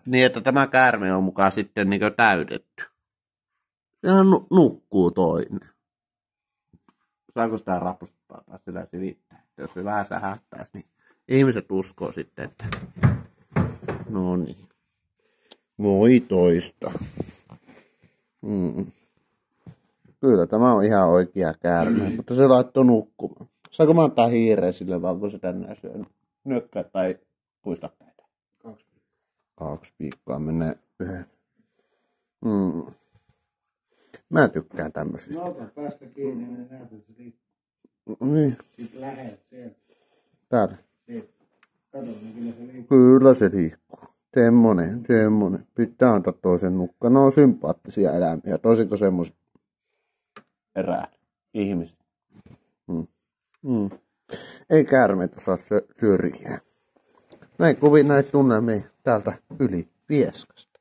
niin, että tämä käärme on mukaan sitten niin täytetty. Sehän nukkuu toinen. Saako sitä rapusttaa tai sillä silittää? Jos se vähän sähättäisi, niin ihmiset uskoo sitten, että no niin. Voi toista. Kyllä tämä on ihan oikea käärme, mutta se laittoi nukkumaan. Saanko mä antaa hiireen sille vaan, kun se tänne syö nyökkää tai puista päitä? 2 viikkoa menee yhden. Mä tykkään tämmöisistä. No ota päästä kiinni, niin näet, että se liikkuu. Niin. Sitten lähet sieltä. Täältä. Niin. Kato, niin kyllä se liikkuu. Kyllä se liikkuu. Semmonen. Pitää antaa toisen nukkaan. Ne on sympaattisia eläimiä. Toisinko semmoiset eräät ihmiset. Ei käärmeitä saa syrjiä. Näin kuvin näitä tunnelmia täältä yli Vieskasta.